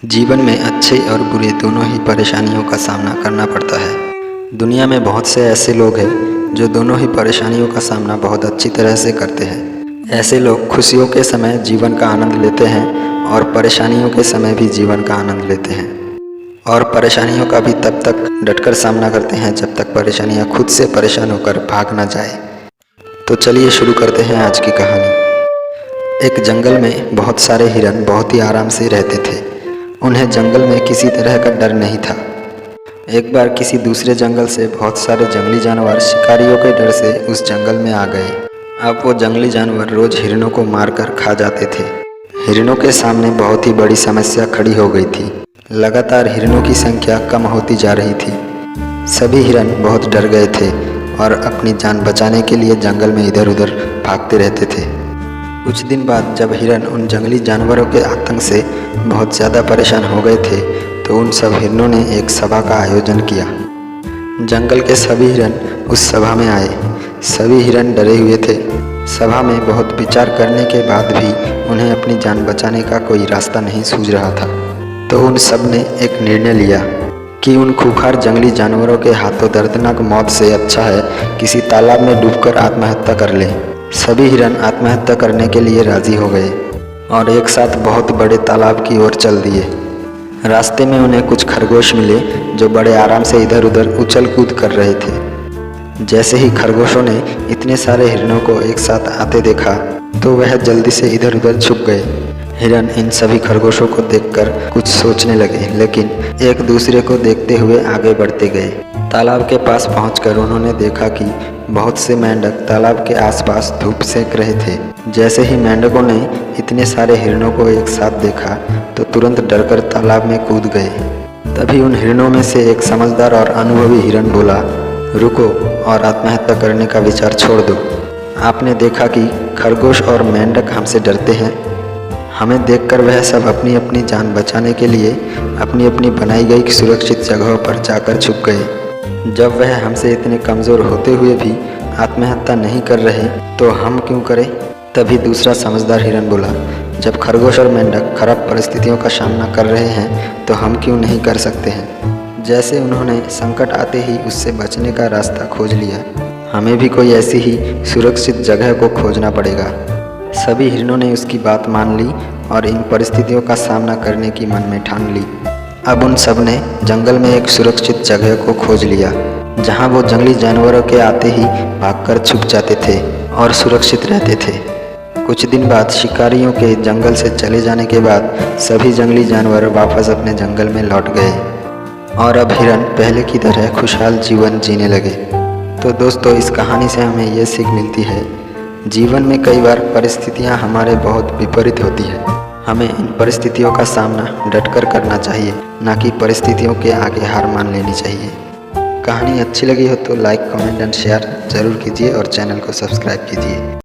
जीवन में अच्छे और बुरे दोनों ही परेशानियों का सामना करना पड़ता है। दुनिया में बहुत से ऐसे लोग हैं जो दोनों ही परेशानियों का सामना बहुत अच्छी तरह से करते हैं। ऐसे लोग खुशियों के समय जीवन का आनंद लेते हैं और परेशानियों के समय भी जीवन का आनंद लेते हैं, और परेशानियों का भी तब तक डटकर सामना करते हैं जब तक परेशानियां खुद से परेशान होकर भाग ना जाए। तो चलिए शुरू करते हैं आज की कहानी। एक जंगल में बहुत सारे हिरन बहुत ही आराम से रहते थे। उन्हें जंगल में किसी तरह का डर नहीं था। एक बार किसी दूसरे जंगल से बहुत सारे जंगली जानवर शिकारियों के डर से उस जंगल में आ गए। अब वो जंगली जानवर रोज हिरणों को मारकर खा जाते थे। हिरणों के सामने बहुत ही बड़ी समस्या खड़ी हो गई थी। लगातार हिरणों की संख्या कम होती जा रही थी। सभी हिरन बहुत डर गए थे और अपनी जान बचाने के लिए जंगल में इधर उधर भागते रहते थे। कुछ दिन बाद जब हिरन उन जंगली जानवरों के आतंक से बहुत ज़्यादा परेशान हो गए थे तो उन सब हिरणों ने एक सभा का आयोजन किया। जंगल के सभी हिरन उस सभा में आए। सभी हिरन डरे हुए थे। सभा में बहुत विचार करने के बाद भी उन्हें अपनी जान बचाने का कोई रास्ता नहीं सूझ रहा था। तो उन सब ने एक निर्णय लिया कि उन खूंखार जंगली जानवरों के हाथों दर्दनाक मौत से अच्छा है किसी तालाब में डूबकर आत्महत्या कर लें। सभी हिरन आत्महत्या करने के लिए राजी हो गए और एक साथ बहुत बड़े तालाब की ओर चल दिए। रास्ते में उन्हें कुछ खरगोश मिले जो बड़े आराम से इधर उधर उछल कूद कर रहे थे। जैसे ही खरगोशों ने इतने सारे हिरणों को एक साथ आते देखा तो वह जल्दी से इधर उधर छुप गए। हिरन इन सभी खरगोशों को देखकर कुछ सोचने लगे, लेकिन एक दूसरे को देखते हुए आगे बढ़ते गए। तालाब के पास पहुंचकर उन्होंने देखा कि बहुत से मेंढक तालाब के आसपास धूप सेक रहे थे। जैसे ही मेंढकों ने इतने सारे हिरणों को एक साथ देखा तो तुरंत डरकर तालाब में कूद गए। तभी उन हिरणों में से एक समझदार और अनुभवी हिरन बोला, रुको और आत्महत्या करने का विचार छोड़ दो। आपने देखा कि खरगोश और मेंढक हमसे डरते हैं। हमें देखकर वह सब अपनी अपनी जान बचाने के लिए अपनी अपनी बनाई गई सुरक्षित जगहों पर जाकर छुप गए। जब वह हमसे इतने कमज़ोर होते हुए भी आत्महत्या नहीं कर रहे तो हम क्यों करें? तभी दूसरा समझदार हिरन बोला, जब खरगोश और मेंढक खराब परिस्थितियों का सामना कर रहे हैं तो हम क्यों नहीं कर सकते हैं। जैसे उन्होंने संकट आते ही उससे बचने का रास्ता खोज लिया, हमें भी कोई ऐसी ही सुरक्षित जगह को खोजना पड़ेगा। सभी हिरणों ने उसकी बात मान ली और इन परिस्थितियों का सामना करने की मन में ठान ली। अब उन सब ने जंगल में एक सुरक्षित जगह को खोज लिया जहां वो जंगली जानवरों के आते ही भागकर छुप जाते थे और सुरक्षित रहते थे। कुछ दिन बाद शिकारियों के जंगल से चले जाने के बाद सभी जंगली जानवर वापस अपने जंगल में लौट गए और अब हिरन पहले की तरह खुशहाल जीवन जीने लगे। तो दोस्तों, इस कहानी से हमें ये सीख मिलती है, जीवन में कई बार परिस्थितियाँ हमारे बहुत विपरीत होती है। हमें इन परिस्थितियों का सामना डटकर करना चाहिए, ना कि परिस्थितियों के आगे हार मान लेनी चाहिए। कहानी अच्छी लगी हो तो लाइक, कमेंट एंड शेयर ज़रूर कीजिए और चैनल को सब्सक्राइब कीजिए।